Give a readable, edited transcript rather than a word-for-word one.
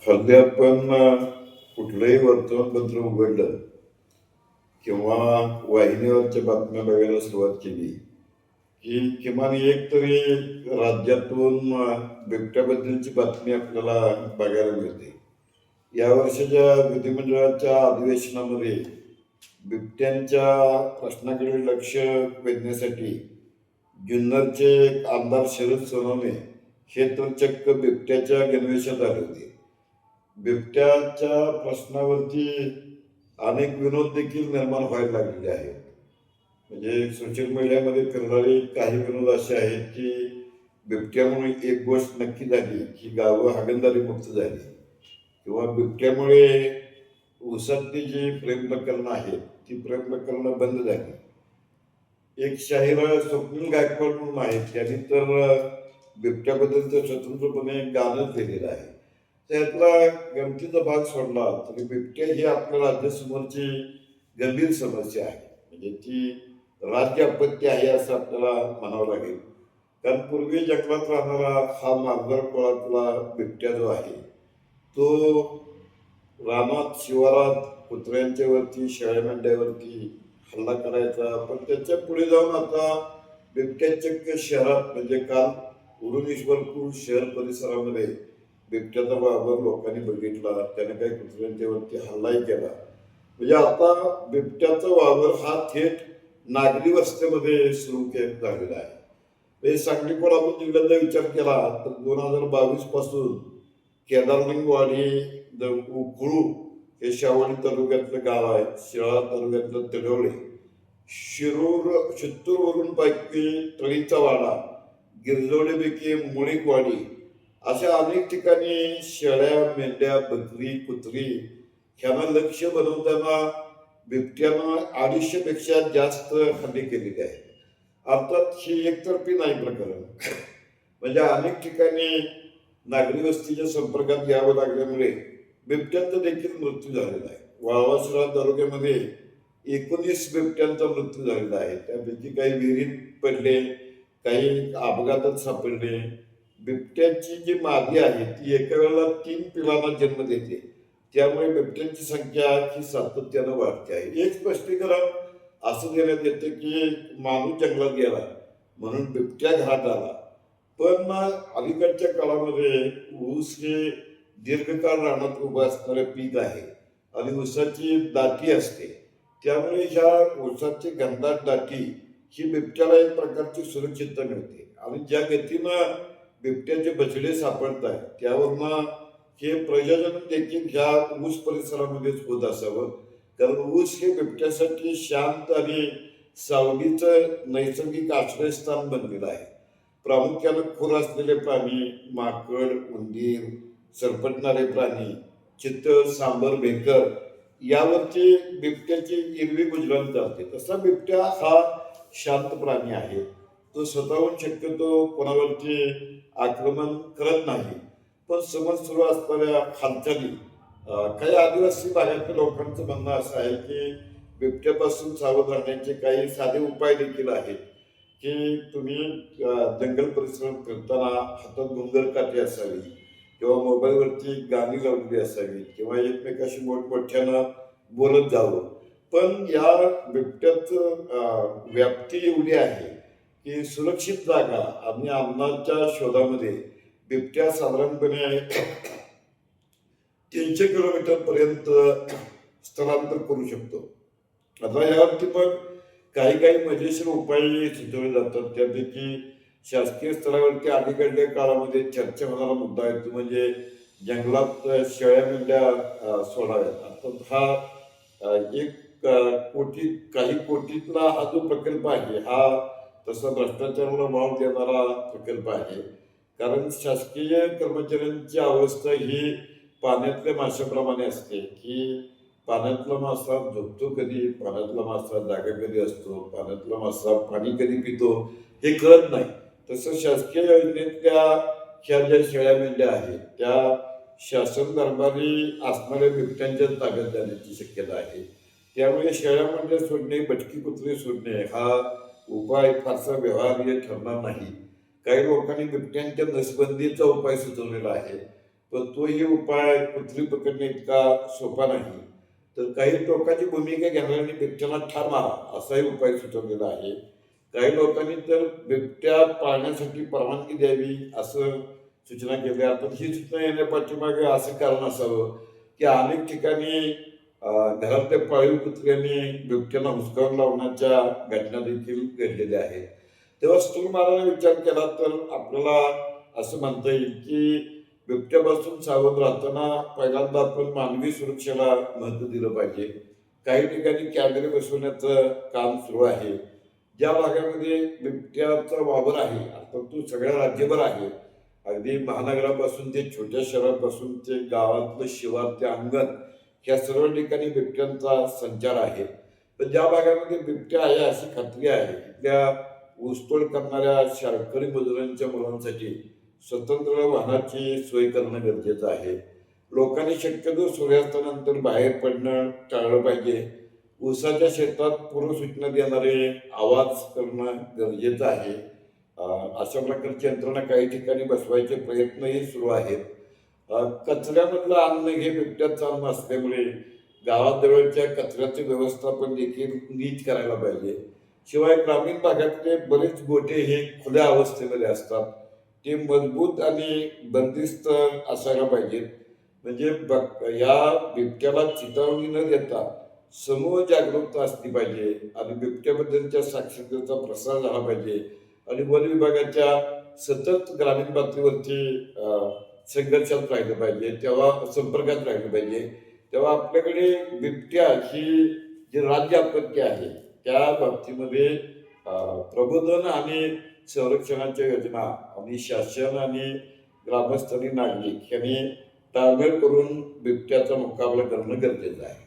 हल्ली आपण कुठलंही वर्तमानपत्र उघडलं किंवा वाहिनीवरच्या बातम्या बघायला सुरुवात केली, की किमान एक तरी राज्यातून बिबट्याबद्दलची बातमी आपल्याला बघायला मिळते. या वर्षाच्या विधिमंडळाच्या अधिवेशनामध्ये बिबट्यांच्या प्रश्नाकडे लक्ष वेधण्यासाठी जुन्नरचे आमदार शरद सोनवणे हे तर चक्क बिबट्याच्या गणवेशात आले होते. बिबट्याच्या प्रश्नावरती अनेक विनोद देखील निर्माण व्हायला लागलेले आहेत. म्हणजे सोशल मीडियामध्ये फिरणारे काही विनोद असे आहेत की बिबट्यामुळे एक गोष्ट नक्की झाली की गावं हागणदारी मुक्त झाली किंवा बिबट्यामुळे ऊसातली जी प्रेम प्रकरणं आहेत ती प्रेम प्रकरणं बंद झाली. एक शाहीर स्वप्नील गायकवाड म्हणून आहेत, त्यांनी तर बिबट्याबद्दलचं स्वतंत्रपणे गाणंच लिहिलेलं आहे. त्यातला गमतीचा भाग सोडला तरी बिबट्या ही आपल्या राज्यासमोरची गंभीर समस्या आहे. म्हणजे ती राज्य आपत्ती आहे असं आपल्याला म्हणावं लागेल. कारण पूर्वी जंगलात राहणारा हा मार्जार कुळातला बिबट्या जो आहे तो रानात शिवारात कुत्र्यांच्या वरती शेळ्या मेंढ्यावरती हल्ला करायचा. पण त्याच्या पुढे जाऊन आता बिबट्या चक्क शहरात म्हणजे काल उरण ईश्वरपूर शहर परिसरामध्ये बिबट्याचा वावर लोकांनी बघितला. त्याने काही कुत्र्यांच्या वरती हल्लाही केला. म्हणजे आता बिबट्याचा वावर हा थेट नागरी वस्त्यामध्ये सुरू झालेला आहे. म्हणजे सांगली कोल्हापूर जिल्ह्याचा विचार केला तर 2022 पासून केदारलिंगवाडी उखळू हे शावणी तालुक्यातलं गाव आहे, शिराळा तालुक्यातलं तडवळे, चित्तूरवरून पैकी तळीचा वाडा, गिरजोडीपैकी मुळीकवाडी अशा अनेक ठिकाणी शेळ्या मेंढ्या बकरी कुत्री ह्यांना लक्ष बनवताना बिबट्यानं 250 पेक्षा जास्त हल्ले केलेले आहेत. अर्थात ही एकतर्फी नाही प्रकरण. म्हणजे अनेक ठिकाणी नागरी वस्तीच्या संपर्कात यावं लागल्यामुळे बिबट्यांचा देखील मृत्यू झालेला आहे. वाळवा तालुक्यामध्ये 19 बिबट्यांचा मृत्यू झालेला आहे. त्यापैकी काही विहिरीत पडले, काही अपघातात सापडले. बिबट्यांची जी मादी आहे ती एका वेळेला 3 पिलांना जन्म देते. त्यामुळे बिबट्यांची संख्या ही सातत्यानं वाढते आहे. एक स्पष्टीकरण असं देण्यात येतं की माणूस जंगलात गेला म्हणून बिबट्या घरात आला. पण अलीकडच्या काळामध्ये ऊस हे दीर्घकाळ रानात उभं असणारं पीक आहे आणि ऊसाची दाटी असते. त्यामुळे ह्या ऊसाची घनदाट दाटी ही बिबट्याला एक प्रकारची सुरक्षितता मिळते. आणि ज्या गतीनं बिबट्याचे बछडे सापडत आहेत त्यावरनं हे प्रयोजन देखील ह्या ऊस परिसरामध्येच होत असावं. कारण ऊस हे बिबट्यासाठी शांत आणि सावलीचं नैसर्गिक आश्रयस्थान बनलेलं आहे. प्रामुख्यानं खूर असलेले प्राणी, माकड, उंदीर, सरपटणारे प्राणी, चितळ, सांबर, भेकर यावरची बिबट्याची इरवी गुजरात जाते. तसा बिबट्या हा शांत प्राणी आहे. तो स्वतःहून शक्यतो कोणावरती आक्रमण करत नाही. पण समोर सुरू असणाऱ्या हालचाली काही आदिवासी भागातल्या लोकांचं म्हणणं असं आहे की बिबट्यापासून सावध राहण्याचे काही साधे उपाय देखील आहेत. की तुम्ही जंगल परिसरात फिरताना हातात घुंगर काठी असावी किंवा मोबाईलवरती गाणी लावलेली असावी किंवा एकमेकाशी मोठमोठ्यानं बोलत जावं. पण या बिबट्याचं व्याप्ती एवढी आहे की सुरक्षित जागा आणि अन्नाच्या शोधामध्ये बिबट्या साधारणपणे 300 किलोमीटर पर्यंत स्थलांतर करू शकतो. आता यावरती पण काही काही मजेशीर उपाय सुचवले जातात. त्यापैकी शासकीय स्तरावरती अलीकडल्या काळामध्ये चर्चा होणारा मुद्दा आहे तो म्हणजे जंगलात शेळ्या मेंढ्या सोडाव्यात. अर्थात हा एक कोटी काही कोटीतला हा जो प्रकल्प आहे हा तसा भ्रष्टाचाराला वाव देणारा प्रकल्प आहे. कारण शासकीय कर्मचाऱ्यांची अवस्था ही पाण्यातल्या माशाप्रमाणे असते की पाण्यातला मासा झोपतो कधी, पाण्यातला मासा जागा कधी असतो, पाण्यातला मासा पाणी कधी पितो हे कळत नाही. तसं शासकीय योजनेतल्या ह्या ज्या शेळ्या मेंढ्या आहेत त्या शासन दरबारी असणाऱ्या बिबट्यांच्या ताब्यात जाण्याची शक्यता आहे. त्यामुळे शेळ्या मेंढ्या सोडणे, भटकी कुत्रे सोडणे हा उपाय फारसा व्यवहार्य ठरणार नाही. काही लोकांनी बिबट्यांच्या नसबंदीचा उपाय सुचवलेला आहे. पण तोही उपाय कुत्री पकडणे इतका सोपा नाही. तर काही टोकाची भूमिका घेणाऱ्यांनी बिबट्याला ठार मारा असाही उपाय सुचवलेला आहे. काही लोकांनी तर बिबट्या पाळण्यासाठी परवानगी द्यावी असं सूचना केल्या. पण ही सूचना येण्यापाठीमागे असं कारण असावं, की अनेक ठिकाणी घरातल्या पाळीव कुत्र्यांनी बिबट्याला हुसकावून लावण्याच्या घटना देखील घडलेल्या आहेत. तेव्हा स्थूल मानाने विचार केला तर आपल्याला असं म्हणता येईल, की बिबट्यापासून सावध राहताना पहिल्यांदा आपण मानवी सुरक्षेला महत्त्व दिलं पाहिजे. काही ठिकाणी कॅमेरे बसवण्याचं काम सुरू आहे. ज्या भागामध्ये बिबट्याचा वावर आहे, आता तो सगळ्या राज्यभर आहे. अगदी महानगरापासून ते छोट्या शहरापासून ते गावातलं शिवार ते अंगण ह्या सर्व ठिकाणी बिबट्यांचा संचार आहे. पण ज्या भागामध्ये बिबट्या आहे अशी खात्री आहे, तिथल्या ऊसतोड करणाऱ्या शाळकरी मजुरांच्या मुलांसाठी स्वतंत्र वाहनाची सोय करणं गरजेचं आहे. लोकांनी शक्यतो सूर्यास्तानंतर बाहेर पडणं टाळलं पाहिजे. ऊसाच्या शेतात पूर्वसूचना देणारे आवाज करणं गरजेचं आहे. अशा प्रकारची यंत्रणा काही ठिकाणी बसवायचे प्रयत्नही सुरू आहेत. कचऱ्यामधलं अन्न हे बिबट्याचं अन्न असल्यामुळे गावाजवळच्या कचऱ्याचे व्यवस्थापन देखील नीट करायला पाहिजे. शिवाय ग्रामीण भागातले बरेच गोठे हे खुल्या अवस्थेमध्ये असतात. ते मजबूत आणि बंदिस्त असायला पाहिजेत. म्हणजे या बिबट्याला चिथावणी न देता समूह जागरूकता असली पाहिजे आणि बिबट्याबद्दलच्या साक्षरतेचा प्रसार झाला पाहिजे आणि वन विभागाच्या सतत ग्रामीण पातळीवरती संघर्षात राहिलं पाहिजे, तेव्हा संपर्कात राहिलं पाहिजे. तेव्हा आपल्याकडे बिबट्या ही जी राज्य आपत्ती आहे त्या बाबतीमध्ये प्रबोधन आणि संरक्षणाच्या योजना आणि शासन आणि ग्रामस्थ आणि नागरिक यांनी ताळमेळ करून बिबट्याचा मुकाबला करणं गरजेचं आहे.